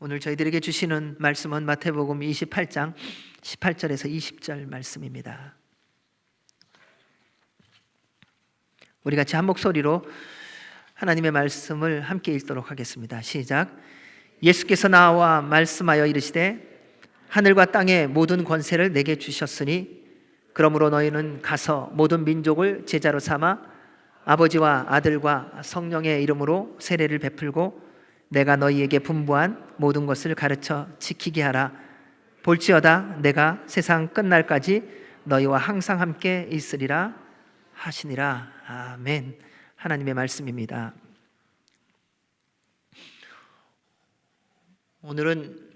오늘 저희들에게 주시는 말씀은 마태복음 28장 18절에서 20절 말씀입니다. 우리 같이 한 목소리로 하나님의 말씀을 함께 읽도록 하겠습니다. 시작. 예수께서 나와 말씀하여 이르시되 하늘과 땅의 모든 권세를 내게 주셨으니 그러므로 너희는 가서 모든 민족을 제자로 삼아 아버지와 아들과 성령의 이름으로 세례를 베풀고 내가 너희에게 분부한 모든 것을 가르쳐 지키게 하라. 볼지어다 내가 세상 끝날까지 너희와 항상 함께 있으리라 하시니라. 아멘. 하나님의 말씀입니다. 오늘은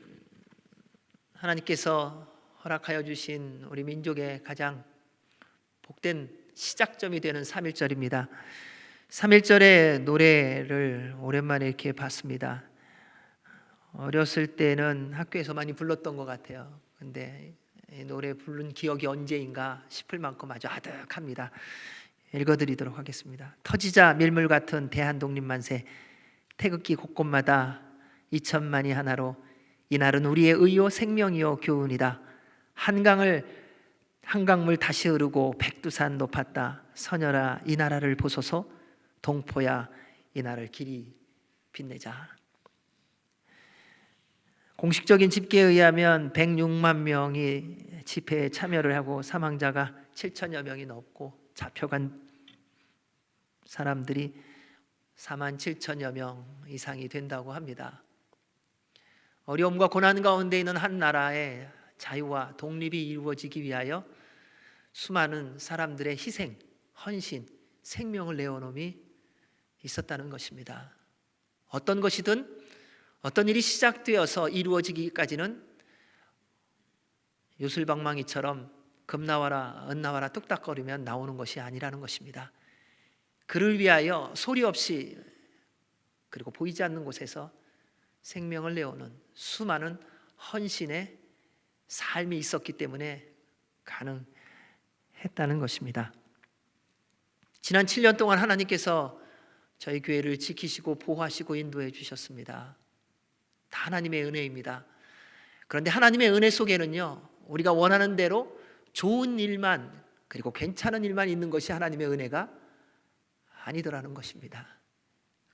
하나님께서 허락하여 주신 우리 민족의 가장 복된 시작점이 되는 3.1절입니다. 3.1절의 노래를 오랜만에 이렇게 봤습니다. 어렸을 때는 학교에서 많이 불렀던 것 같아요. 근데 이 노래 부른 기억이 언제인가 싶을 만큼 아주 아득합니다. 읽어드리도록 하겠습니다. 터지자 밀물 같은 대한독립만세, 태극기 곳곳마다 2천만이 하나로 이날은 우리의 의요 생명이요 교훈이다. 한강물 다시 흐르고 백두산 높았다. 서녀라 이 나라를 보소서, 동포야 이 나라를 길이 빛내자. 공식적인 집계에 의하면 106만 명이 집회에 참여를 하고 사망자가 7천여 명이 넘고 잡혀간 사람들이 4만 7천여 명 이상이 된다고 합니다. 어려움과 고난 가운데 있는 한 나라의 자유와 독립이 이루어지기 위하여 수많은 사람들의 희생, 헌신, 생명을 내어놓음이 있었다는 것입니다. 어떤 것이든 어떤 일이 시작되어서 이루어지기까지는 요술방망이처럼 금 나와라 은 나와라 뚝딱거리면 나오는 것이 아니라는 것입니다. 그를 위하여 소리 없이 그리고 보이지 않는 곳에서 생명을 내어오는 수많은 헌신의 삶이 있었기 때문에 가능했다는 것입니다. 지난 7년 동안 하나님께서 저희 교회를 지키시고 보호하시고 인도해 주셨습니다. 다 하나님의 은혜입니다. 그런데 하나님의 은혜 속에는요, 우리가 원하는 대로 좋은 일만 그리고 괜찮은 일만 있는 것이 하나님의 은혜가 아니더라는 것입니다.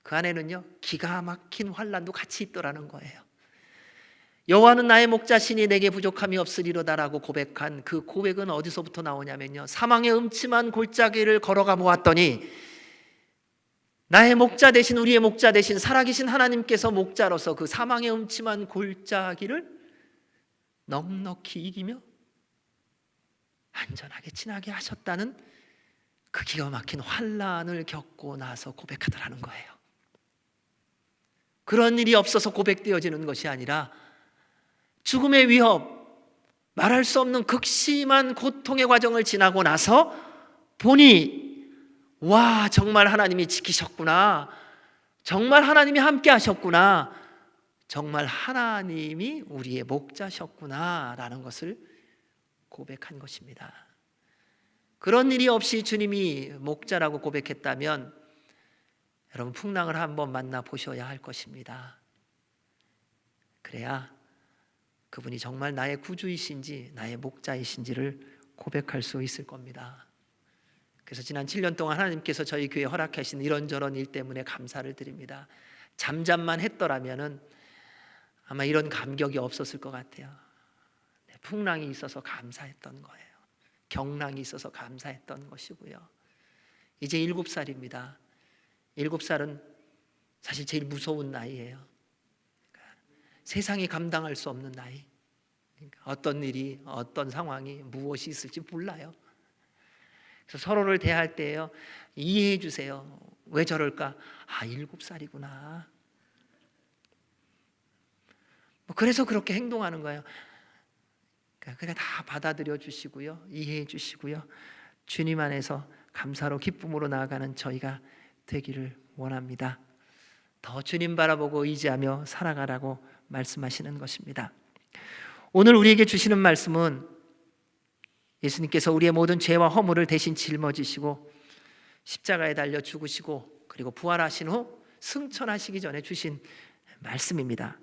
그 안에는요, 기가 막힌 환난도 같이 있더라는 거예요. 여호와는 나의 목자시니 내게 부족함이 없으리로다라고 고백한 그 고백은 어디서부터 나오냐면요, 사망의 음침한 골짜기를 걸어가 보았더니 나의 목자 되신, 우리의 목자 되신 살아계신 하나님께서 목자로서 그 사망의 음침한 골짜기를 넉넉히 이기며 안전하게 지나게 하셨다는 그 기가 막힌 환난을 겪고 나서 고백하더라는 거예요. 그런 일이 없어서 고백되어지는 것이 아니라 죽음의 위협, 말할 수 없는 극심한 고통의 과정을 지나고 나서 보니 와, 정말 하나님이 지키셨구나, 정말 하나님이 함께 하셨구나, 정말 하나님이 우리의 목자셨구나 라는 것을 고백한 것입니다. 그런 일이 없이 주님이 목자라고 고백했다면 여러분 풍랑을 한번 만나보셔야 할 것입니다. 그래야 그분이 정말 나의 구주이신지 나의 목자이신지를 고백할 수 있을 겁니다. 그래서 지난 7년 동안 하나님께서 저희 교회에 허락하신 이런저런 일 때문에 감사를 드립니다. 잠잠만 했더라면 아마 이런 감격이 없었을 것 같아요. 풍랑이 있어서 감사했던 거예요. 경랑이 있어서 감사했던 것이고요. 이제 7살입니다. 7살은 사실 제일 무서운 나이예요. 세상이 감당할 수 없는 나이. 어떤 일이, 어떤 상황이, 무엇이 있을지 몰라요. 그래서 서로를 대할 때요, 이해해 주세요. 왜 저럴까? 7살이구나. 그래서 그렇게 행동하는 거예요. 그냥 다 받아들여 주시고요, 이해해 주시고요, 주님 안에서 감사로 기쁨으로 나아가는 저희가 되기를 원합니다. 더 주님 바라보고 의지하며 살아가라고 말씀하시는 것입니다. 오늘 우리에게 주시는 말씀은 예수님께서 우리의 모든 죄와 허물을 대신 짊어지시고 십자가에 달려 죽으시고 그리고 부활하신 후 승천하시기 전에 주신 말씀입니다.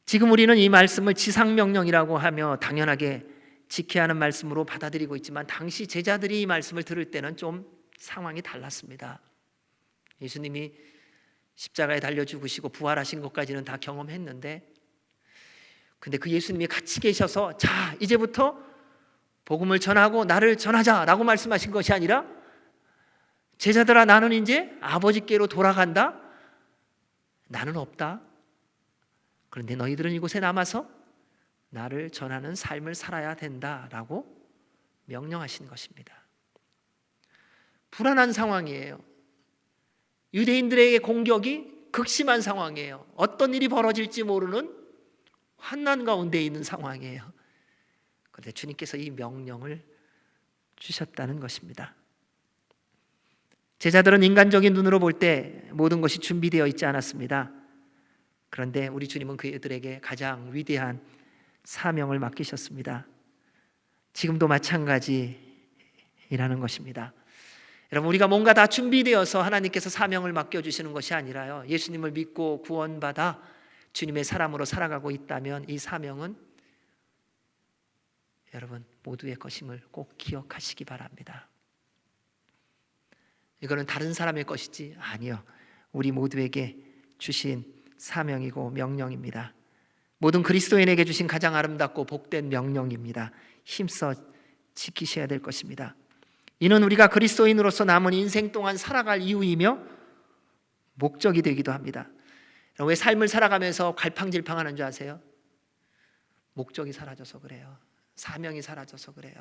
지금 우리는 이 말씀을 지상명령이라고 하며 당연하게 지켜야 하는 말씀으로 받아들이고 있지만 당시 제자들이 이 말씀을 들을 때는 좀 상황이 달랐습니다. 예수님이 십자가에 달려 죽으시고 부활하신 것까지는 다 경험했는데, 근데 그 예수님이 같이 계셔서 자 이제부터 복음을 전하고 나를 전하자라고 말씀하신 것이 아니라, 제자들아 나는 이제 아버지께로 돌아간다, 나는 없다, 그런데 너희들은 이곳에 남아서 나를 전하는 삶을 살아야 된다라고 명령하신 것입니다. 불안한 상황이에요. 유대인들에게 공격이 극심한 상황이에요. 어떤 일이 벌어질지 모르는 환난 가운데 있는 상황이에요. 그런데 주님께서 이 명령을 주셨다는 것입니다. 제자들은 인간적인 눈으로 볼 때 모든 것이 준비되어 있지 않았습니다. 그런데 우리 주님은 그들에게 가장 위대한 사명을 맡기셨습니다. 지금도 마찬가지라는 것입니다. 여러분, 우리가 뭔가 다 준비되어서 하나님께서 사명을 맡겨주시는 것이 아니라요, 예수님을 믿고 구원받아 주님의 사람으로 살아가고 있다면 이 사명은 여러분 모두의 것임을 꼭 기억하시기 바랍니다. 이거는 다른 사람의 것이지 아니요, 우리 모두에게 주신 사명이고 명령입니다. 모든 그리스도인에게 주신 가장 아름답고 복된 명령입니다. 힘써 지키셔야 될 것입니다. 이는 우리가 그리스도인으로서 남은 인생 동안 살아갈 이유이며 목적이 되기도 합니다. 왜 삶을 살아가면서 갈팡질팡하는 줄 아세요? 목적이 사라져서 그래요. 사명이 사라져서 그래요.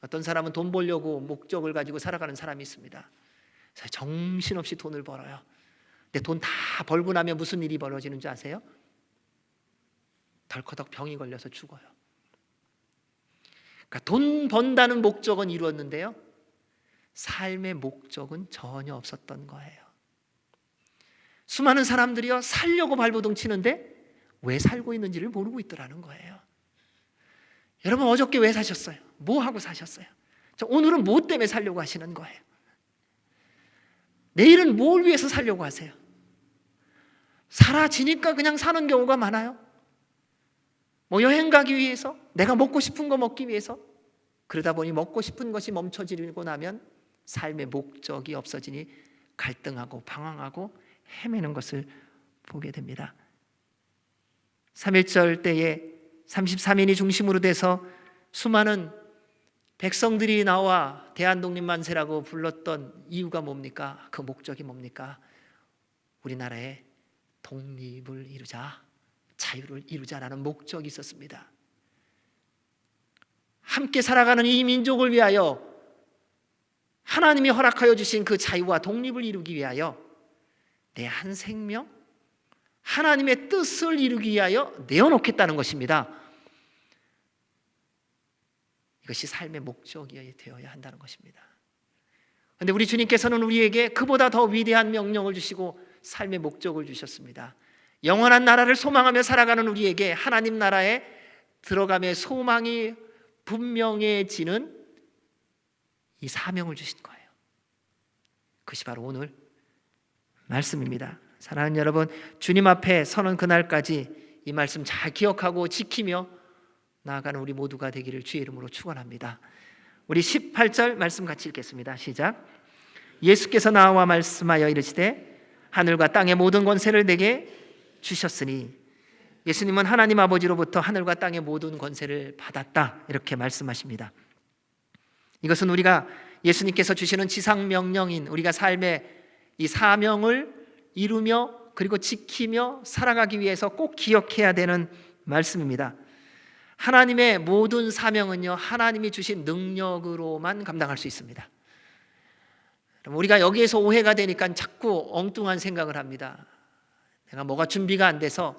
어떤 사람은 돈 벌려고 목적을 가지고 살아가는 사람이 있습니다. 정신없이 돈을 벌어요. 근데 돈 다 벌고 나면 무슨 일이 벌어지는 줄 아세요? 덜커덕 병이 걸려서 죽어요. 그러니까 돈 번다는 목적은 이루었는데요, 삶의 목적은 전혀 없었던 거예요. 수많은 사람들이요, 살려고 발버둥 치는데 왜 살고 있는지를 모르고 있더라는 거예요. 여러분, 어저께 왜 사셨어요? 뭐 하고 사셨어요? 오늘은 뭐 때문에 살려고 하시는 거예요? 내일은 뭘 위해서 살려고 하세요? 사라지니까 그냥 사는 경우가 많아요. 뭐 여행 가기 위해서, 내가 먹고 싶은 거 먹기 위해서. 그러다 보니 먹고 싶은 것이 멈춰지고 나면 삶의 목적이 없어지니 갈등하고 방황하고 헤매는 것을 보게 됩니다. 3.1절 때에 33인이 중심으로 돼서 수많은 백성들이 나와 대한독립만세라고 불렀던 이유가 뭡니까? 그 목적이 뭡니까? 우리나라의 독립을 이루자, 자유를 이루자라는 목적이 있었습니다. 함께 살아가는 이 민족을 위하여 하나님이 허락하여 주신 그 자유와 독립을 이루기 위하여 내 한 생명, 하나님의 뜻을 이루기 위하여 내어놓겠다는 것입니다. 이것이 삶의 목적이 되어야 한다는 것입니다. 그런데 우리 주님께서는 우리에게 그보다 더 위대한 명령을 주시고 삶의 목적을 주셨습니다. 영원한 나라를 소망하며 살아가는 우리에게 하나님 나라에 들어감의 소망이 분명해지는 이 사명을 주신 거예요. 그것이 바로 오늘 말씀입니다. 사랑하는 여러분, 주님 앞에 서는 그날까지 이 말씀 잘 기억하고 지키며 나아가는 우리 모두가 되기를 주의 이름으로 축원합니다. 우리 18절 말씀 같이 읽겠습니다. 시작. 예수께서 나와 말씀하여 이르시되 하늘과 땅의 모든 권세를 내게 주셨으니, 예수님은 하나님 아버지로부터 하늘과 땅의 모든 권세를 받았다, 이렇게 말씀하십니다. 이것은 우리가 예수님께서 주시는 지상 명령인 우리가 삶의 이 사명을 이루며 그리고 지키며 살아가기 위해서 꼭 기억해야 되는 말씀입니다. 하나님의 모든 사명은요, 하나님이 주신 능력으로만 감당할 수 있습니다. 우리가 여기에서 오해가 되니까 자꾸 엉뚱한 생각을 합니다. 내가 뭐가 준비가 안 돼서,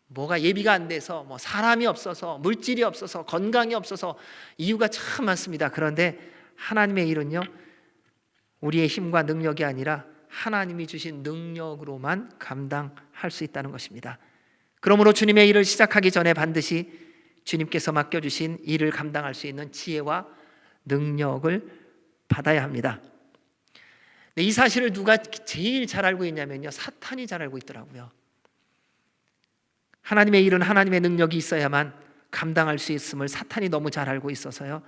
뭐가 예비가 안 돼서, 뭐 사람이 없어서, 물질이 없어서, 건강이 없어서, 이유가 참 많습니다. 그런데 하나님의 일은요, 우리의 힘과 능력이 아니라 하나님이 주신 능력으로만 감당할 수 있다는 것입니다. 그러므로 주님의 일을 시작하기 전에 반드시 주님께서 맡겨주신 일을 감당할 수 있는 지혜와 능력을 받아야 합니다. 이 사실을 누가 제일 잘 알고 있냐면요, 사탄이 잘 알고 있더라고요. 하나님의 일은 하나님의 능력이 있어야만 감당할 수 있음을 사탄이 너무 잘 알고 있어서요,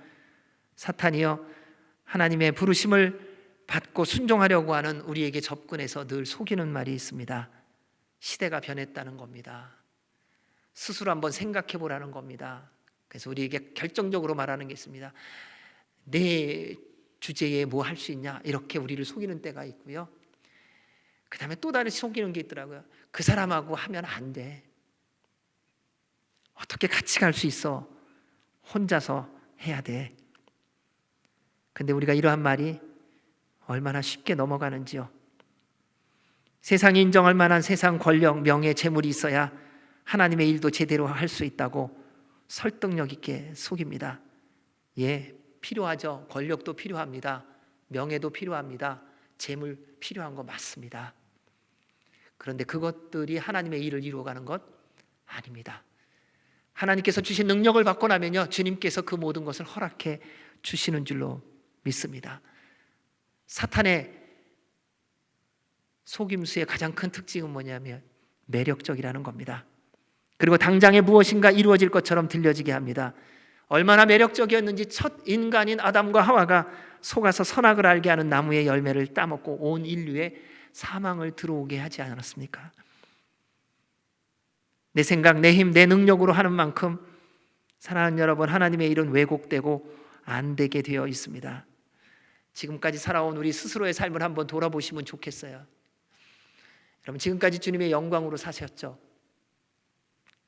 사탄이요, 하나님의 부르심을 받고 순종하려고 하는 우리에게 접근해서 늘 속이는 말이 있습니다. 시대가 변했다는 겁니다. 스스로 한번 생각해 보라는 겁니다. 그래서 우리에게 결정적으로 말하는 게 있습니다. 내 주제에 뭐 할 수 있냐, 이렇게 우리를 속이는 때가 있고요. 그 다음에 또 다른 속이는 게 있더라고요. 그 사람하고 하면 안 돼. 어떻게 같이 갈 수 있어? 혼자서 해야 돼. 근데 우리가 이러한 말이 얼마나 쉽게 넘어가는지요. 세상이 인정할 만한 세상 권력, 명예, 재물이 있어야 하나님의 일도 제대로 할 수 있다고 설득력 있게 속입니다. 예, 필요하죠. 권력도 필요합니다. 명예도 필요합니다. 재물 필요한 거 맞습니다. 그런데 그것들이 하나님의 일을 이루어가는 것 아닙니다. 하나님께서 주신 능력을 받고 나면요, 주님께서 그 모든 것을 허락해 주시는 줄로 믿습니다. 사탄의 속임수의 가장 큰 특징은 뭐냐면 매력적이라는 겁니다. 그리고 당장에 무엇인가 이루어질 것처럼 들려지게 합니다. 얼마나 매력적이었는지 첫 인간인 아담과 하와가 속아서 선악을 알게 하는 나무의 열매를 따먹고 온 인류에 사망을 들어오게 하지 않았습니까? 내 생각, 내 힘, 내 능력으로 하는 만큼 사랑하는 여러분, 하나님의 일은 왜곡되고 안 되게 되어 있습니다. 지금까지 살아온 우리 스스로의 삶을 한번 돌아보시면 좋겠어요. 여러분, 지금까지 주님의 영광으로 사셨죠.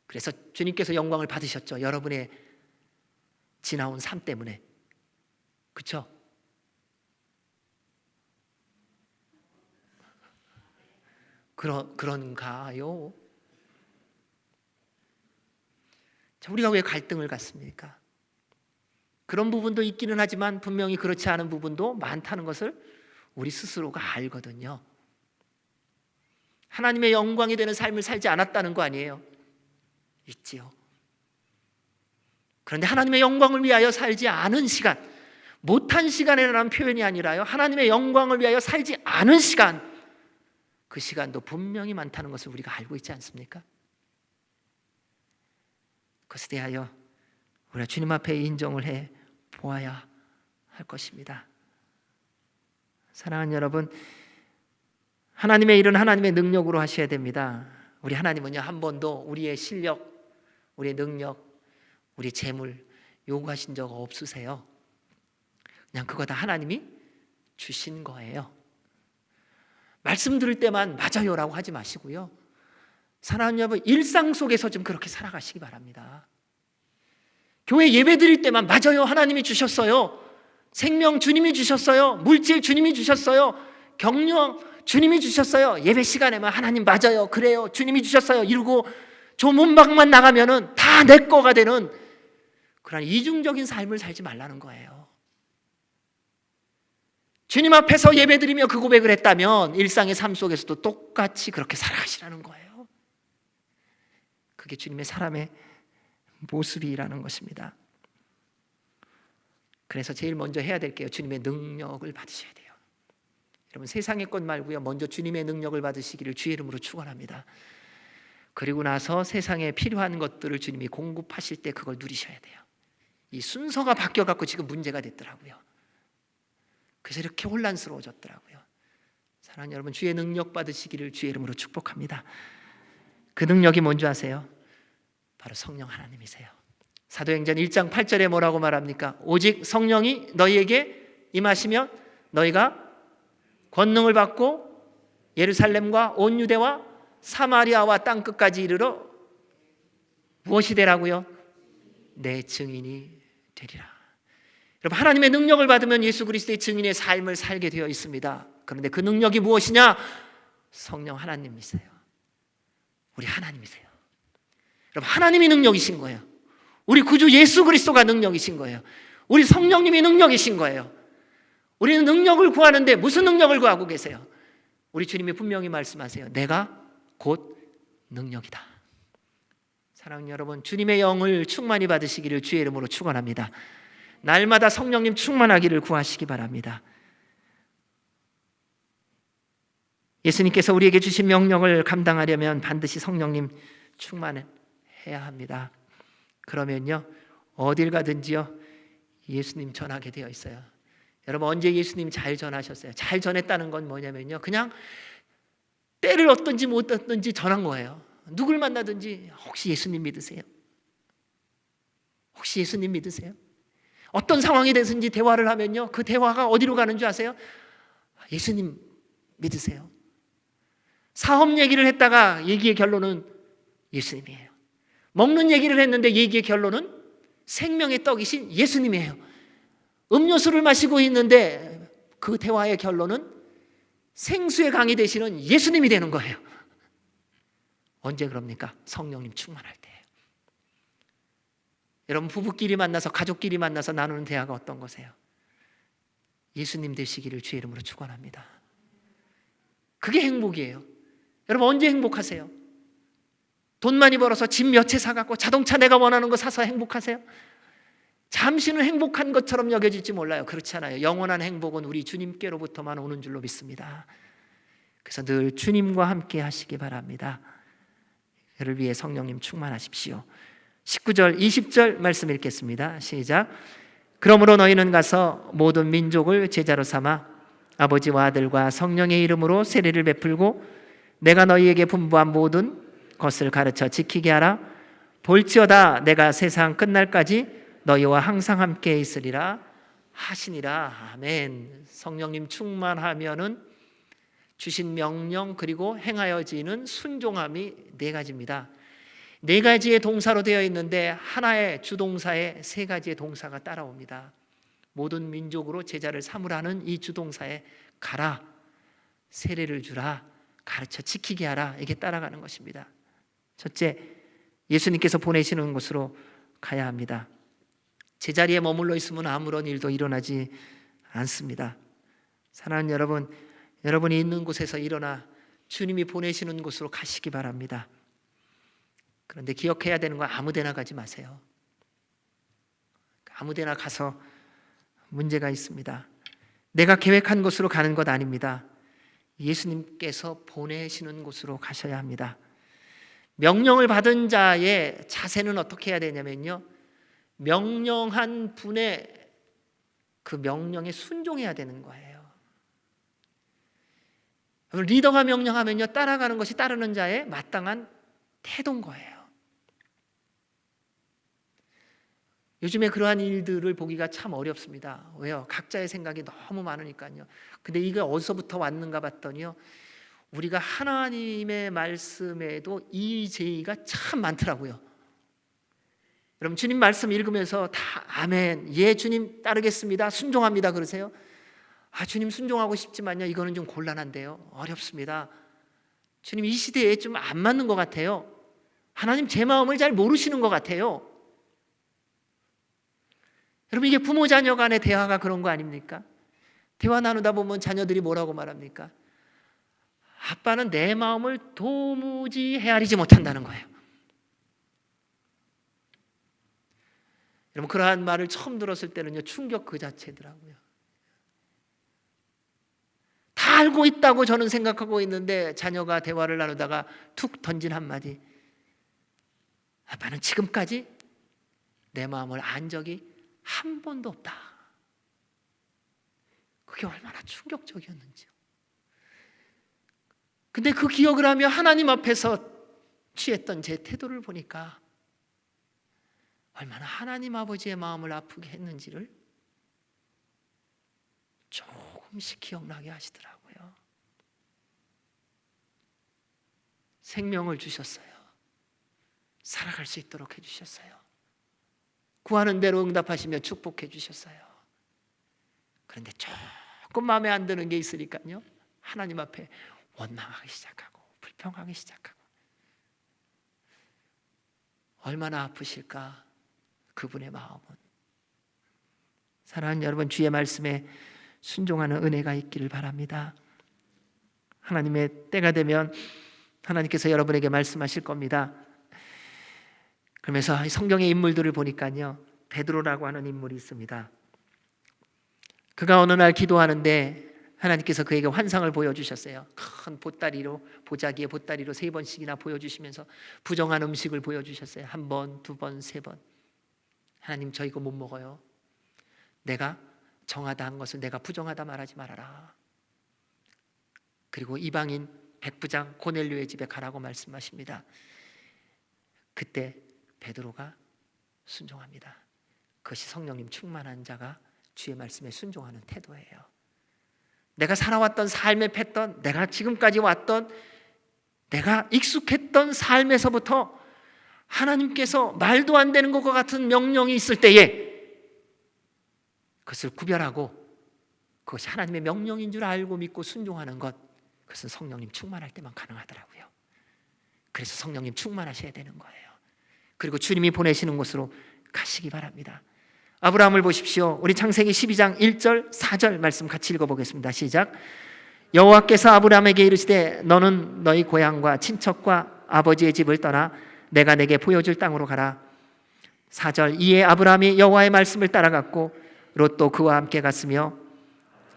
그래서 주님께서 영광을 받으셨죠. 여러분의 지나온 삶 때문에. 그렇죠? 그런가요? 자, 우리가 왜 갈등을 갖습니까? 그런 부분도 있기는 하지만 분명히 그렇지 않은 부분도 많다는 것을 우리 스스로가 알거든요. 하나님의 영광이 되는 삶을 살지 않았다는 거 아니에요? 있지요. 그런데 하나님의 영광을 위하여 살지 않은 시간, 못한 시간이라는 표현이 아니라요, 하나님의 영광을 위하여 살지 않은 시간, 그 시간도 분명히 많다는 것을 우리가 알고 있지 않습니까? 그것에 대하여 우리가 주님 앞에 인정을 해 보아야 할 것입니다. 사랑하는 여러분, 하나님의 일은 하나님의 능력으로 하셔야 됩니다. 우리 하나님은요, 한 번도 우리의 실력, 우리의 능력, 우리 재물 요구하신 적 없으세요. 그냥 그거 다 하나님이 주신 거예요. 말씀 들을 때만 맞아요라고 하지 마시고요, 사랑하는 여러분, 일상 속에서 좀 그렇게 살아가시기 바랍니다. 교회 예배 드릴 때만 맞아요, 하나님이 주셨어요. 생명 주님이 주셨어요. 물질 주님이 주셨어요. 경력 주님이 주셨어요. 예배 시간에만 하나님 맞아요, 그래요, 주님이 주셨어요 이러고 저 문밖만 나가면은 다 내 거가 되는 그런 이중적인 삶을 살지 말라는 거예요. 주님 앞에서 예배드리며 그 고백을 했다면 일상의 삶 속에서도 똑같이 그렇게 살아가시라는 거예요. 그게 주님의 사람의 모습이라는 것입니다. 그래서 제일 먼저 해야 될 게요, 주님의 능력을 받으셔야 돼요. 여러분, 세상의 것 말고요, 먼저 주님의 능력을 받으시기를 주의 이름으로 축원합니다. 그리고 나서 세상에 필요한 것들을 주님이 공급하실 때 그걸 누리셔야 돼요. 이 순서가 바뀌어갖고 지금 문제가 됐더라고요. 그래서 이렇게 혼란스러워졌더라고요. 사랑하는 여러분, 주의 능력 받으시기를 주의 이름으로 축복합니다. 그 능력이 뭔지 아세요? 바로 성령 하나님이세요. 사도행전 1장 8절에 뭐라고 말합니까? 오직 성령이 너희에게 임하시면 너희가 권능을 받고 예루살렘과 온 유대와 사마리아와 땅끝까지 이르러 무엇이 되라고요? 내 증인이 되리라. 여러분, 하나님의 능력을 받으면 예수 그리스도의 증인의 삶을 살게 되어 있습니다. 그런데 그 능력이 무엇이냐? 성령 하나님이세요. 우리 하나님이세요. 여러분, 하나님이 능력이신 거예요. 우리 구주 예수 그리스도가 능력이신 거예요. 우리 성령님이 능력이신 거예요. 우리는 능력을 구하는데 무슨 능력을 구하고 계세요? 우리 주님이 분명히 말씀하세요. 내가 곧 능력이다. 사랑하는 여러분, 주님의 영을 충만히 받으시기를 주의 이름으로 축원합니다. 날마다 성령님 충만하기를 구하시기 바랍니다. 예수님께서 우리에게 주신 명령을 감당하려면 반드시 성령님 충만을 해야 합니다. 그러면요, 어딜 가든지요, 예수님 전하게 되어 있어요. 여러분, 언제 예수님 잘 전하셨어요? 잘 전했다는 건 뭐냐면요, 그냥 때를 얻든지 못 얻든지 전한 거예요. 누굴 만나든지 혹시 예수님 믿으세요? 혹시 예수님 믿으세요? 어떤 상황이 되든지 대화를 하면요, 그 대화가 어디로 가는 줄 아세요? 예수님 믿으세요? 사업 얘기를 했다가 얘기의 결론은 예수님이에요. 먹는 얘기를 했는데 얘기의 결론은 생명의 떡이신 예수님이에요. 음료수를 마시고 있는데 그 대화의 결론은 생수의 강이 되시는 예수님이 되는 거예요. 언제 그럽니까? 성령님 충만할 때예요. 여러분, 부부끼리 만나서, 가족끼리 만나서 나누는 대화가 어떤 거세요? 예수님 되시기를 주의 이름으로 축원합니다. 그게 행복이에요. 여러분, 언제 행복하세요? 돈 많이 벌어서 집 몇 채 사갖고 자동차 내가 원하는 거 사서 행복하세요? 잠시는 행복한 것처럼 여겨질지 몰라요. 그렇지 않아요. 영원한 행복은 우리 주님께로부터만 오는 줄로 믿습니다. 그래서 늘 주님과 함께 하시기 바랍니다. 그를 위해 성령님 충만하십시오. 19절 20절 말씀 읽겠습니다. 시작. 그러므로 너희는 가서 모든 민족을 제자로 삼아 아버지와 아들과 성령의 이름으로 세례를 베풀고 내가 너희에게 분부한 모든 것을 가르쳐 지키게 하라. 볼지어다 내가 세상 끝날까지 너희와 항상 함께 있으리라 하시니라. 아멘. 성령님 충만하면은 주신 명령 그리고 행하여지는 순종함이 네 가지입니다. 네 가지의 동사로 되어 있는데 하나의 주동사에 세 가지의 동사가 따라옵니다. 모든 민족으로 제자를 삼으라는 이 주동사에 가라, 세례를 주라, 가르쳐 지키게 하라, 이게 따라가는 것입니다. 첫째, 예수님께서 보내시는 곳으로 가야 합니다. 제자리에 머물러 있으면 아무런 일도 일어나지 않습니다. 사랑하는 여러분, 여러분이 있는 곳에서 일어나 주님이 보내시는 곳으로 가시기 바랍니다. 그런데 기억해야 되는 건 아무 데나 가지 마세요. 아무 데나 가서 문제가 있습니다. 내가 계획한 곳으로 가는 것 아닙니다. 예수님께서 보내시는 곳으로 가셔야 합니다. 명령을 받은 자의 자세는 어떻게 해야 되냐면요, 명령한 분의 그 명령에 순종해야 되는 거예요. 리더가 명령하면요, 따라가는 것이 따르는 자의 마땅한 태도인 거예요. 요즘에 그러한 일들을 보기가 참 어렵습니다. 왜요? 각자의 생각이 너무 많으니까요. 근데 이게 어디서부터 왔는가 봤더니요, 우리가 하나님의 말씀에도 이의제의가 참 많더라고요. 여러분, 주님 말씀 읽으면서 다 아멘, 예 주님 따르겠습니다, 순종합니다 그러세요? 아, 주님 순종하고 싶지만요, 이거는 좀 곤란한데요, 어렵습니다. 주님 이 시대에 좀 안 맞는 것 같아요. 하나님 제 마음을 잘 모르시는 것 같아요. 여러분, 이게 부모 자녀 간의 대화가 그런 거 아닙니까? 대화 나누다 보면 자녀들이 뭐라고 말합니까? 아빠는 내 마음을 도무지 헤아리지 못한다는 거예요. 여러분, 그러한 말을 처음 들었을 때는요, 충격 그 자체더라고요. 다 알고 있다고 저는 생각하고 있는데 자녀가 대화를 나누다가 툭 던진 한마디, 아빠는 지금까지 내 마음을 안 적이 한 번도 없다. 그게 얼마나 충격적이었는지요. 근데 그 기억을 하며 하나님 앞에서 취했던 제 태도를 보니까 얼마나 하나님 아버지의 마음을 아프게 했는지를 조금씩 기억나게 하시더라고요. 생명을 주셨어요. 살아갈 수 있도록 해주셨어요. 구하는 대로 응답하시며 축복해 주셨어요. 그런데 조금 마음에 안 드는 게 있으니까요, 하나님 앞에 원망하기 시작하고 불평하기 시작하고. 얼마나 아프실까 그분의 마음은. 사랑하는 여러분, 주의 말씀에 순종하는 은혜가 있기를 바랍니다. 하나님의 때가 되면 하나님께서 여러분에게 말씀하실 겁니다. 그러면서 성경의 인물들을 보니까요, 베드로라고 하는 인물이 있습니다. 그가 어느 날 기도하는데 하나님께서 그에게 환상을 보여주셨어요. 큰 보따리로, 보자기에 보따리로 3번씩이나 보여주시면서 부정한 음식을 보여주셨어요. 1번, 2번, 3번. 하나님, 저 이거 못 먹어요. 내가 정하다 한 것을 내가 부정하다 말하지 말아라. 그리고 이방인 백부장 고넬료의 집에 가라고 말씀하십니다. 그때 베드로가 순종합니다. 그것이 성령님 충만한 자가 주의 말씀에 순종하는 태도예요. 내가 살아왔던 삶의 패턴, 내가 지금까지 왔던, 내가 익숙했던 삶에서부터 하나님께서 말도 안 되는 것과 같은 명령이 있을 때에 그것을 구별하고 그것이 하나님의 명령인 줄 알고 믿고 순종하는 것, 그것은 성령님 충만할 때만 가능하더라고요. 그래서 성령님 충만하셔야 되는 거예요. 그리고 주님이 보내시는 곳으로 가시기 바랍니다. 아브라함을 보십시오. 우리 창세기 12장 1절 4절 말씀 같이 읽어보겠습니다. 시작. 여호와께서 아브라함에게 이르시되 너는 너희 고향과 친척과 아버지의 집을 떠나 내가 내게 보여줄 땅으로 가라. 4절. 이에 아브라함이 여호와의 말씀을 따라갔고 롯도 그와 함께 갔으며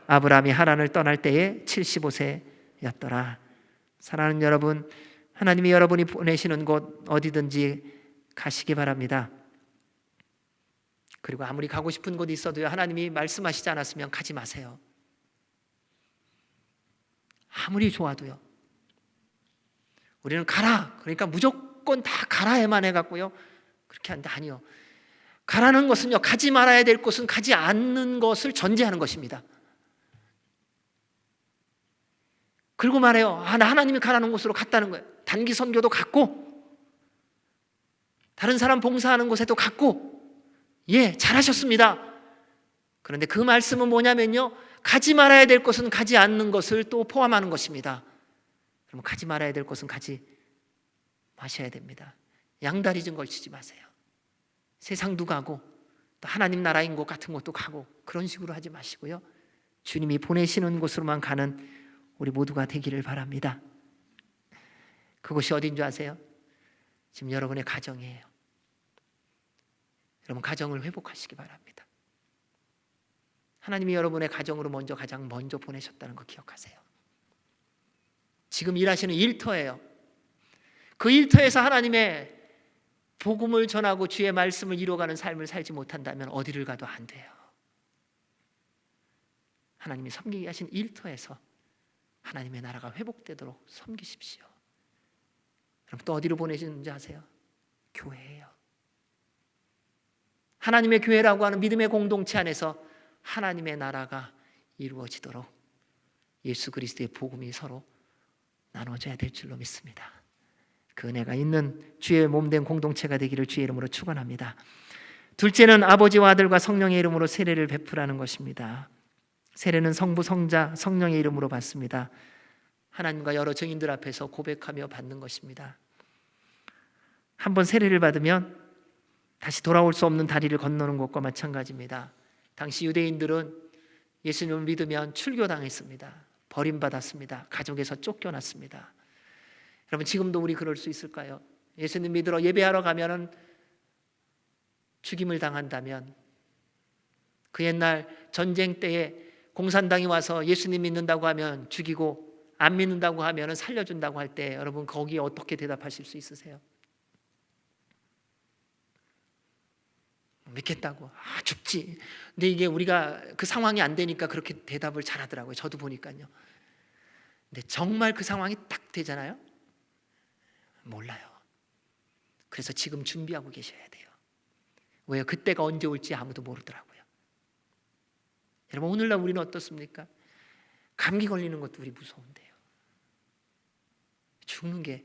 아브라함이 하란을 떠날 때에 75세였더라. 사랑하는 여러분, 하나님이 여러분이 보내시는 곳 어디든지 가시기 바랍니다. 그리고 아무리 가고 싶은 곳이 있어도요, 하나님이 말씀하시지 않았으면 가지 마세요. 아무리 좋아도요. 우리는 가라, 그러니까 무조건 다 가라에만 해갖고요, 그렇게 하는데 아니요. 가라는 것은요, 가지 말아야 될 곳은 가지 않는 것을 전제하는 것입니다. 그리고 말해요. 나 하나님이 가라는 곳으로 갔다는 거예요. 단기 선교도 갔고 다른 사람 봉사하는 곳에도 갔고, 예, 잘하셨습니다. 그런데 그 말씀은 뭐냐면요, 가지 말아야 될 곳은 가지 않는 것을 또 포함하는 것입니다. 그럼 가지 말아야 될 곳은 가지 마셔야 됩니다. 양다리진 걸치지 마세요. 세상도 가고 또 하나님 나라인 곳 같은 곳도 가고 그런 식으로 하지 마시고요, 주님이 보내시는 곳으로만 가는 우리 모두가 되기를 바랍니다. 그곳이 어딘 줄 아세요? 지금 여러분의 가정이에요. 여러분 가정을 회복하시기 바랍니다. 하나님이 여러분의 가정으로 가장 먼저 보내셨다는 거 기억하세요. 지금 일하시는 일터예요. 그 일터에서 하나님의 복음을 전하고 주의 말씀을 이루어가는 삶을 살지 못한다면 어디를 가도 안 돼요. 하나님이 섬기게 하신 일터에서 하나님의 나라가 회복되도록 섬기십시오. 그럼 또 어디로 보내시는지 아세요? 교회예요. 하나님의 교회라고 하는 믿음의 공동체 안에서 하나님의 나라가 이루어지도록 예수 그리스도의 복음이 서로 나눠져야 될 줄로 믿습니다. 그 은혜가 있는 주의 몸된 공동체가 되기를 주의 이름으로 축원합니다. 둘째는 아버지와 아들과 성령의 이름으로 세례를 베푸라는 것입니다. 세례는 성부, 성자, 성령의 이름으로 받습니다. 하나님과 여러 증인들 앞에서 고백하며 받는 것입니다. 한번 세례를 받으면 다시 돌아올 수 없는 다리를 건너는 것과 마찬가지입니다. 당시 유대인들은 예수님을 믿으면 출교당했습니다. 버림받았습니다. 가족에서 쫓겨났습니다. 여러분, 지금도 우리 그럴 수 있을까요? 예수님 믿으러 예배하러 가면은 죽임을 당한다면, 그 옛날 전쟁 때에 공산당이 와서 예수님 믿는다고 하면 죽이고 안 믿는다고 하면 살려준다고 할 때 여러분 거기에 어떻게 대답하실 수 있으세요? 믿겠다고. 죽지. 근데 이게 우리가 그 상황이 안 되니까 그렇게 대답을 잘하더라고요. 저도 보니까요. 근데 정말 그 상황이 딱 되잖아요. 몰라요. 그래서 지금 준비하고 계셔야 돼요. 왜요? 그때가 언제 올지 아무도 모르더라고요. 여러분, 오늘날 우리는 어떻습니까? 감기 걸리는 것도 우리 무서운데요. 죽는 게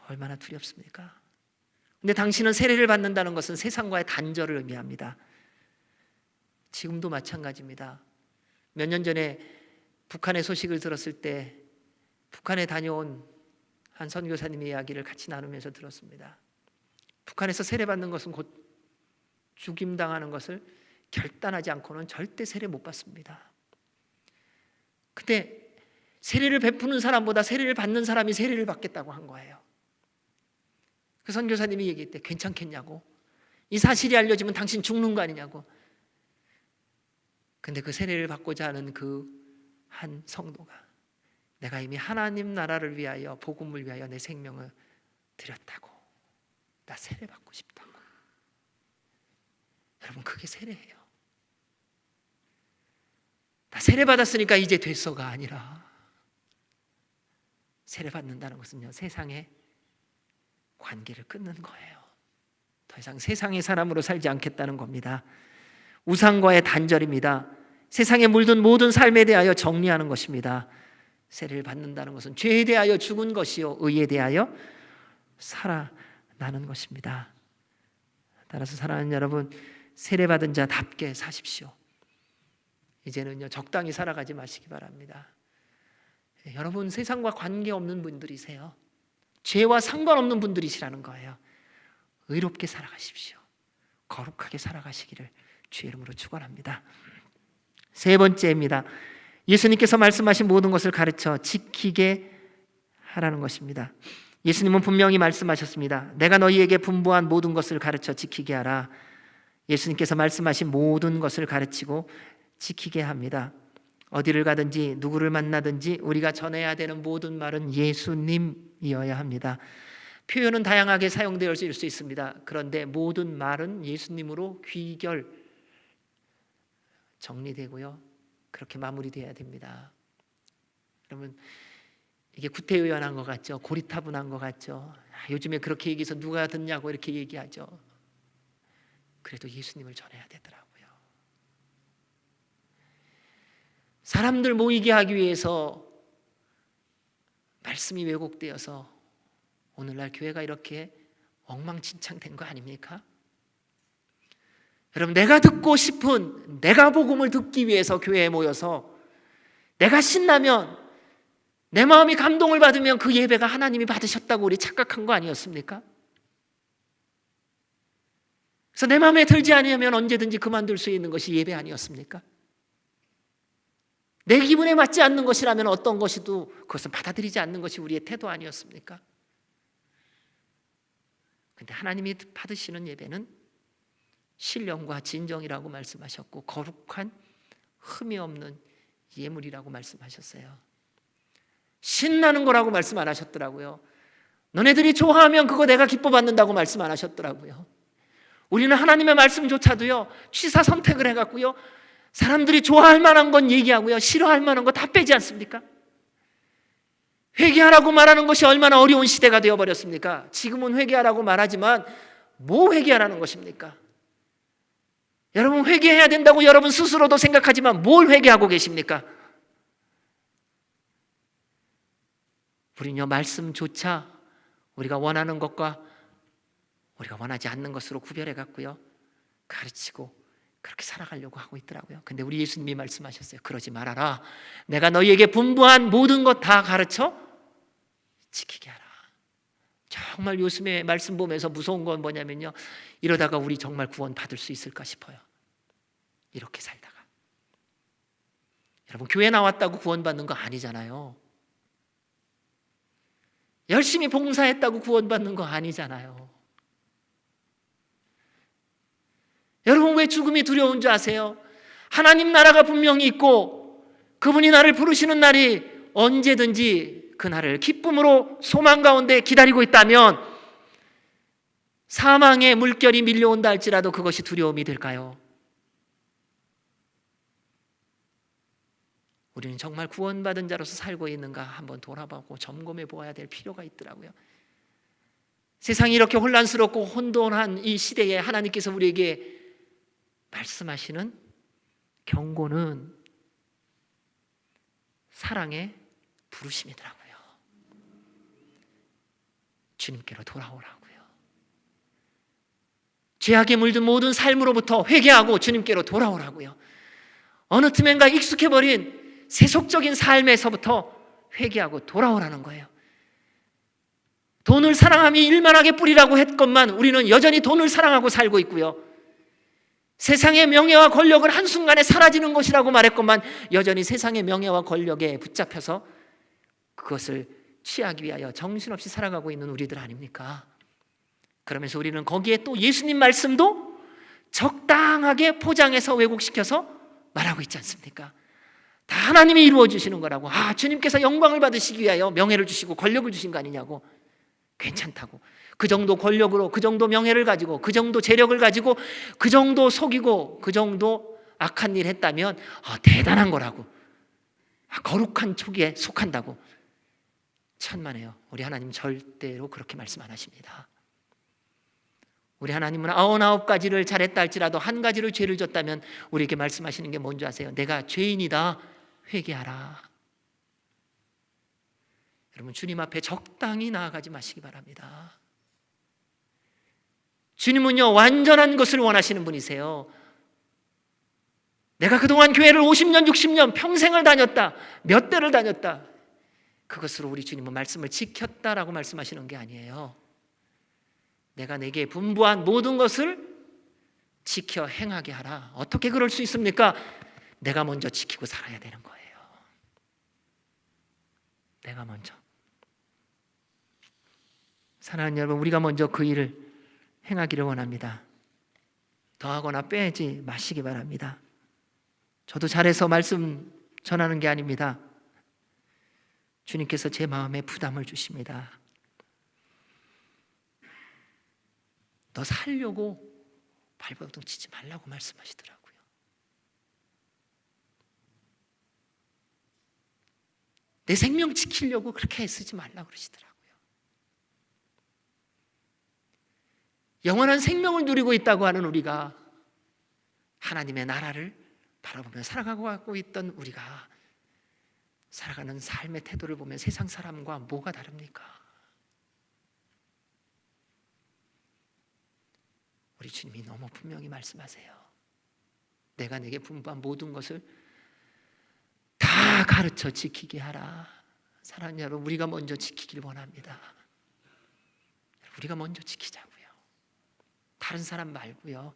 얼마나 두렵습니까? 근데 당신은 세례를 받는다는 것은 세상과의 단절을 의미합니다. 지금도 마찬가지입니다. 몇 년 전에 북한의 소식을 들었을 때 북한에 다녀온 한 선교사님의 이야기를 같이 나누면서 들었습니다. 북한에서 세례받는 것은 곧 죽임당하는 것을 결단하지 않고는 절대 세례 못 받습니다. 근데 세례를 베푸는 사람보다 세례를 받는 사람이 세례를 받겠다고 한 거예요. 그 선교사님이 얘기했대. 괜찮겠냐고. 이 사실이 알려지면 당신 죽는 거 아니냐고. 근데 그 세례를 받고자 하는 그 한 성도가 내가 이미 하나님 나라를 위하여 복음을 위하여 내 생명을 드렸다고, 나 세례받고 싶다고. 여러분, 그게 세례예요. 나 세례받았으니까 이제 됐어가 아니라, 세례받는다는 것은요, 세상의 관계를 끊는 거예요. 더 이상 세상의 사람으로 살지 않겠다는 겁니다. 우상과의 단절입니다. 세상에 물든 모든 삶에 대하여 정리하는 것입니다. 세례를 받는다는 것은 죄에 대하여 죽은 것이요 의에 대하여 살아나는 것입니다. 따라서 사랑하는 여러분, 세례받은 자답게 사십시오. 이제는요, 적당히 살아가지 마시기 바랍니다. 여러분, 세상과 관계없는 분들이세요. 죄와 상관없는 분들이시라는 거예요. 의롭게 살아가십시오. 거룩하게 살아가시기를 주의 이름으로 축원합니다. 세 번째입니다. 예수님께서 말씀하신 모든 것을 가르쳐 지키게 하라는 것입니다. 예수님은 분명히 말씀하셨습니다. 내가 너희에게 분부한 모든 것을 가르쳐 지키게 하라. 예수님께서 말씀하신 모든 것을 가르치고 지키게 합니다. 어디를 가든지 누구를 만나든지 우리가 전해야 되는 모든 말은 예수님이어야 합니다. 표현은 다양하게 사용되어질 수 있습니다. 그런데 모든 말은 예수님으로 귀결 정리되고요, 그렇게 마무리되어야 됩니다. 여러분, 이게 구태의연한 것 같죠? 고리타분한 것 같죠? 요즘에 그렇게 얘기해서 누가 듣냐고 이렇게 얘기하죠. 그래도 예수님을 전해야 되더라고요. 사람들 모이게 하기 위해서 말씀이 왜곡되어서 오늘날 교회가 이렇게 엉망진창된 거 아닙니까? 여러분, 내가 듣고 싶은, 내가 복음을 듣기 위해서 교회에 모여서 내가 신나면, 내 마음이 감동을 받으면 그 예배가 하나님이 받으셨다고 우리 착각한 거 아니었습니까? 그래서 내 마음에 들지 않으면 언제든지 그만둘 수 있는 것이 예배 아니었습니까? 내 기분에 맞지 않는 것이라면 어떤 것이도 그것은 받아들이지 않는 것이 우리의 태도 아니었습니까? 그런데 하나님이 받으시는 예배는 신령과 진정이라고 말씀하셨고, 거룩한 흠이 없는 예물이라고 말씀하셨어요. 신나는 거라고 말씀 안 하셨더라고요. 너네들이 좋아하면 그거 내가 기뻐 받는다고 말씀 안 하셨더라고요. 우리는 하나님의 말씀조차도요, 취사 선택을 해갖고요, 사람들이 좋아할 만한 건 얘기하고요, 싫어할 만한 거 다 빼지 않습니까? 회개하라고 말하는 것이 얼마나 어려운 시대가 되어버렸습니까? 지금은 회개하라고 말하지만 뭐 회개하라는 것입니까? 여러분, 회개해야 된다고 여러분 스스로도 생각하지만 뭘 회개하고 계십니까? 우리는요, 말씀조차 우리가 원하는 것과 우리가 원하지 않는 것으로 구별해 갖고요, 가르치고 그렇게 살아가려고 하고 있더라고요. 근데 우리 예수님이 말씀하셨어요. 그러지 말아라. 내가 너희에게 분부한 모든 것 다 가르쳐 지키게 하라. 정말 요즘에 말씀 보면서 무서운 건 뭐냐면요, 이러다가 우리 정말 구원 받을 수 있을까 싶어요. 이렇게 살다가. 여러분, 교회 나왔다고 구원 받는 거 아니잖아요. 열심히 봉사했다고 구원 받는 거 아니잖아요. 여러분, 왜 죽음이 두려운 줄 아세요? 하나님 나라가 분명히 있고 그분이 나를 부르시는 날이 언제든지 그 날을 기쁨으로 소망 가운데 기다리고 있다면 사망의 물결이 밀려온다 할지라도 그것이 두려움이 될까요? 우리는 정말 구원받은 자로서 살고 있는가 한번 돌아보고 점검해 보아야 될 필요가 있더라고요. 세상이 이렇게 혼란스럽고 혼돈한 이 시대에 하나님께서 우리에게 말씀하시는 경고는 사랑의 부르심이더라고요. 주님께로 돌아오라고요. 죄악에 물든 모든 삶으로부터 회개하고 주님께로 돌아오라고요. 어느 틈엔가 익숙해버린 세속적인 삶에서부터 회개하고 돌아오라는 거예요. 돈을 사랑함이 일만하게 뿌리라고 했건만 우리는 여전히 돈을 사랑하고 살고 있고요. 세상의 명예와 권력은 한순간에 사라지는 것이라고 말했건만 여전히 세상의 명예와 권력에 붙잡혀서 그것을 취하기 위하여 정신없이 살아가고 있는 우리들 아닙니까? 그러면서 우리는 거기에 또 예수님 말씀도 적당하게 포장해서 왜곡시켜서 말하고 있지 않습니까? 다 하나님이 이루어 주시는 거라고. 주님께서 영광을 받으시기 위하여 명예를 주시고 권력을 주신 거 아니냐고. 괜찮다고. 그 정도 권력으로, 그 정도 명예를 가지고, 그 정도 재력을 가지고, 그 정도 속이고, 그 정도 악한 일 했다면 대단한 거라고. 거룩한 촉에 속한다고. 천만에요. 우리 하나님 절대로 그렇게 말씀 안 하십니다. 우리 하나님은 99가지를 잘했다 할지라도 한 가지를 죄를 졌다면 우리에게 말씀하시는 게 뭔지 아세요? 내가 죄인이다, 회개하라. 여러분, 주님 앞에 적당히 나아가지 마시기 바랍니다. 주님은요, 완전한 것을 원하시는 분이세요. 내가 그동안 교회를 50년, 60년 평생을 다녔다, 몇 대를 다녔다, 그것으로 우리 주님은 말씀을 지켰다라고 말씀하시는 게 아니에요. 내가 내게 분부한 모든 것을 지켜 행하게 하라. 어떻게 그럴 수 있습니까? 내가 먼저 지키고 살아야 되는 거예요. 내가 먼저. 사랑하는 여러분, 우리가 먼저 그 일을 행하기를 원합니다. 더하거나 빼지 마시기 바랍니다. 저도 잘해서 말씀 전하는 게 아닙니다. 주님께서 제 마음에 부담을 주십니다. 너 살려고 발버둥 치지 말라고 말씀하시더라고요. 내 생명 지키려고 그렇게 애쓰지 말라고 그러시더라고요. 영원한 생명을 누리고 있다고 하는 우리가, 하나님의 나라를 바라보며 살아가고 있던 우리가 살아가는 삶의 태도를 보면 세상 사람과 뭐가 다릅니까? 우리 주님이 너무 분명히 말씀하세요. 내가 내게 분부한 모든 것을 다 가르쳐 지키게 하라. 사랑하는 여러분, 우리가 먼저 지키길 원합니다. 우리가 먼저 지키자고요. 다른 사람 말고요.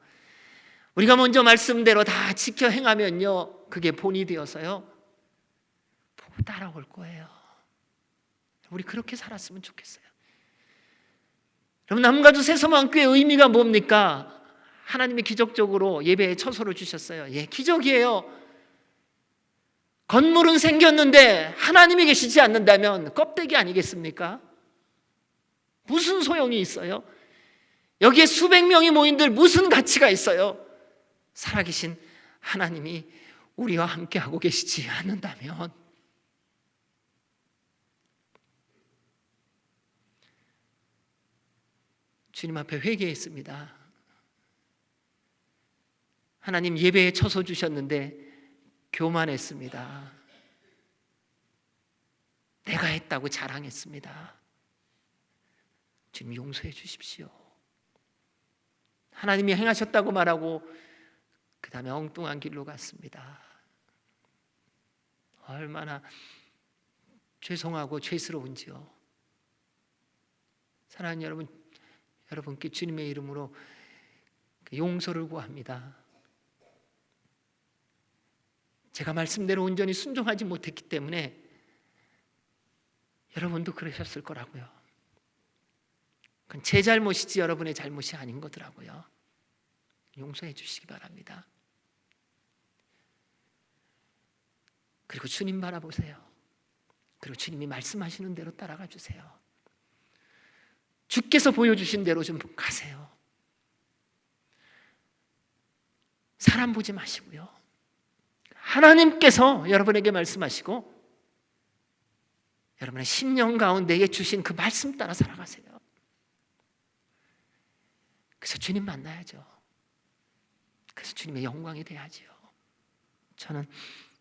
우리가 먼저 말씀대로 다 지켜 행하면요, 그게 본이 되어서요, 보고 따라올 거예요. 우리 그렇게 살았으면 좋겠어요. 여러분, 남가주 새서방교회 의미가 뭡니까? 하나님이 기적적으로 예배에 처소를 주셨어요. 예, 기적이에요. 건물은 생겼는데 하나님이 계시지 않는다면 껍데기 아니겠습니까? 무슨 소용이 있어요? 여기에 수백 명이 모인들 무슨 가치가 있어요? 살아계신 하나님이 우리와 함께하고 계시지 않는다면. 주님 앞에 회개했습니다. 하나님 예배에 처소 주셨는데 교만했습니다. 내가 했다고 자랑했습니다. 주님 용서해 주십시오. 하나님이 행하셨다고 말하고 그 다음에 엉뚱한 길로 갔습니다. 얼마나 죄송하고 죄스러운지요. 사랑하는 여러분, 여러분께 주님의 이름으로 용서를 구합니다. 제가 말씀대로 온전히 순종하지 못했기 때문에 여러분도 그러셨을 거라고요. 그건 제 잘못이지 여러분의 잘못이 아닌 거더라고요. 용서해 주시기 바랍니다. 그리고 주님 바라보세요. 그리고 주님이 말씀하시는 대로 따라가 주세요. 주께서 보여주신 대로 좀 가세요. 사람 보지 마시고요. 하나님께서 여러분에게 말씀하시고 여러분의 심령 가운데에 주신 그 말씀 따라 살아가세요. 그래서 주님 만나야죠. 그래서 주님의 영광이 돼야죠.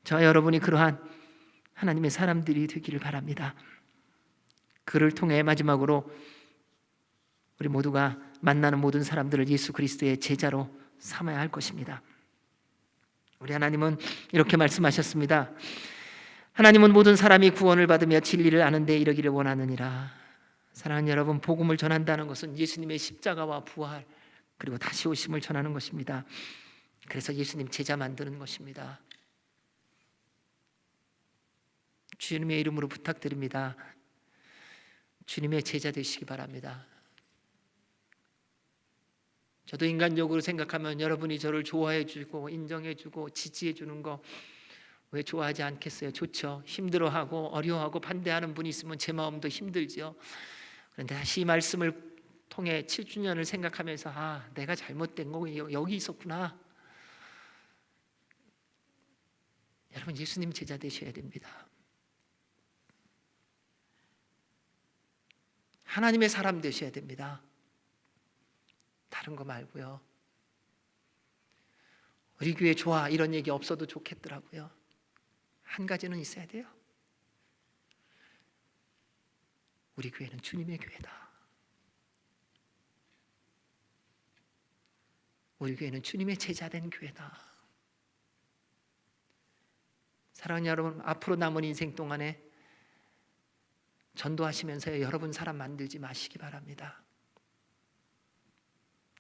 저 여러분이 그러한 하나님의 사람들이 되기를 바랍니다. 그를 통해 마지막으로 우리 모두가 만나는 모든 사람들을 예수 그리스도의 제자로 삼아야 할 것입니다. 우리 하나님은 이렇게 말씀하셨습니다. 하나님은 모든 사람이 구원을 받으며 진리를 아는 데 이르기를 원하느니라. 사랑하는 여러분, 복음을 전한다는 것은 예수님의 십자가와 부활 그리고 다시 오심을 전하는 것입니다. 그래서 예수님 제자 만드는 것입니다. 주님의 이름으로 부탁드립니다. 주님의 제자 되시기 바랍니다. 저도 인간적으로 생각하면 여러분이 저를 좋아해 주고 인정해 주고 지지해 주는 거 왜 좋아하지 않겠어요? 좋죠. 힘들어하고 어려워하고 반대하는 분이 있으면 제 마음도 힘들죠. 그런데 다시 이 말씀을 통해 7주년을 생각하면서 내가 잘못된 거 여기 있었구나. 여러분, 예수님 제자 되셔야 됩니다. 하나님의 사람 되셔야 됩니다. 다른 거 말고요. 우리 교회 좋아 이런 얘기 없어도 좋겠더라고요. 한 가지는 있어야 돼요. 우리 교회는 주님의 교회다. 우리 교회는 주님의 제자된 교회다. 사랑하는 여러분, 앞으로 남은 인생 동안에 전도하시면서 여러분 사람 만들지 마시기 바랍니다.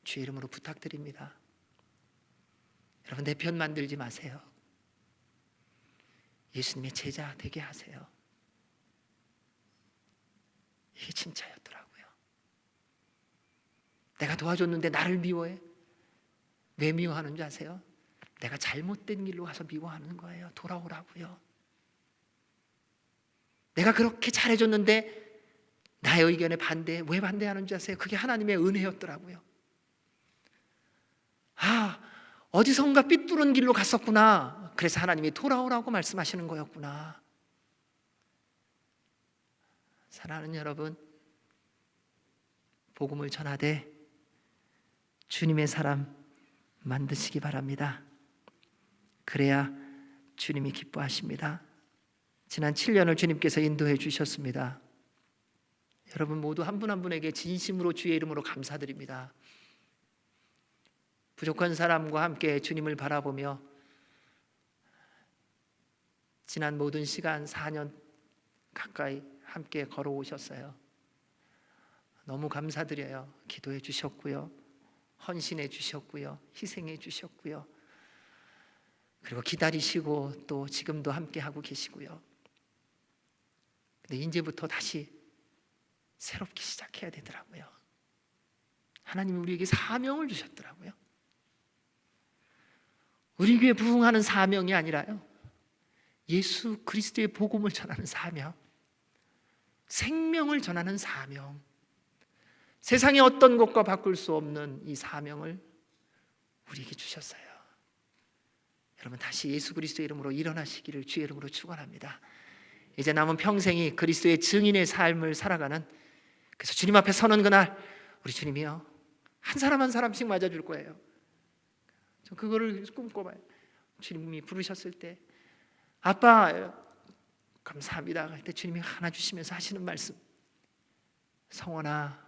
주의 이름으로 부탁드립니다. 여러분 내 편 만들지 마세요. 예수님의 제자 되게 하세요. 이게 진짜였더라고요. 내가 도와줬는데 나를 미워해. 왜 미워하는 줄 아세요? 내가 잘못된 길로 가서 미워하는 거예요. 돌아오라고요. 내가 그렇게 잘해줬는데 나의 의견에 반대해. 왜 반대하는 줄 아세요? 그게 하나님의 은혜였더라고요. 어디선가 삐뚤은 길로 갔었구나. 그래서 하나님이 돌아오라고 말씀하시는 거였구나. 사랑하는 여러분, 복음을 전하되 주님의 사람 만드시기 바랍니다. 그래야 주님이 기뻐하십니다. 지난 7년을 주님께서 인도해 주셨습니다. 여러분 모두 한 분 한 분에게 진심으로 주의 이름으로 감사드립니다. 부족한 사람과 함께 주님을 바라보며 지난 모든 시간 4년 가까이 함께 걸어오셨어요. 너무 감사드려요. 기도해 주셨고요. 헌신해 주셨고요. 희생해 주셨고요. 그리고 기다리시고 또 지금도 함께 하고 계시고요. 근데 이제부터 다시 새롭게 시작해야 되더라고요. 하나님이 우리에게 사명을 주셨더라고요. 우리 교회 부흥하는 사명이 아니라요, 예수 그리스도의 복음을 전하는 사명, 생명을 전하는 사명, 세상의 어떤 것과 바꿀 수 없는 이 사명을 우리에게 주셨어요. 여러분 다시 예수 그리스도의 이름으로 일어나시기를 주의 이름으로 축원합니다. 이제 남은 평생이 그리스도의 증인의 삶을 살아가는, 그래서 주님 앞에 서는 그날 우리 주님이요 한 사람 한 사람씩 맞아줄 거예요. 저 그거를 꿈꿔봐요. 주님이 부르셨을 때 아빠 감사합니다 그때 주님이 하나 주시면서 하시는 말씀, 성원아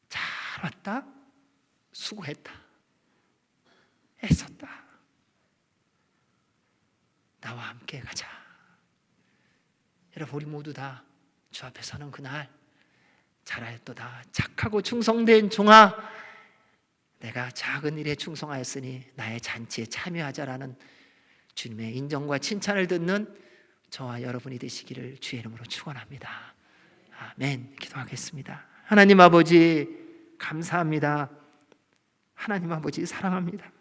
잘 왔다, 수고했다, 애썼다, 나와 함께 가자. 여러분 우리 모두 다 주 앞에 서는 그날 잘하였도다 착하고 충성된 종아, 내가 작은 일에 충성하였으니 나의 잔치에 참여하자라는 주님의 인정과 칭찬을 듣는 저와 여러분이 되시기를 주의 이름으로 축원합니다. 아멘. 기도하겠습니다. 하나님 아버지 감사합니다. 하나님 아버지 사랑합니다.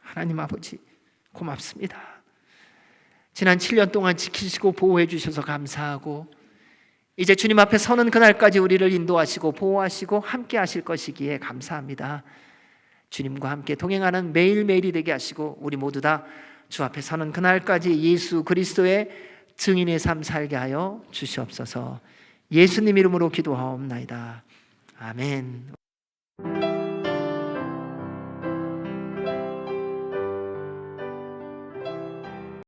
하나님 아버지 고맙습니다. 지난 7년 동안 지키시고 보호해 주셔서 감사하고, 이제 주님 앞에 서는 그날까지 우리를 인도하시고 보호하시고 함께 하실 것이기에 감사합니다. 주님과 함께 동행하는 매일매일이 되게 하시고 우리 모두 다 주 앞에 서는 그날까지 예수 그리스도의 증인의 삶 살게 하여 주시옵소서. 예수님 이름으로 기도하옵나이다. 아멘.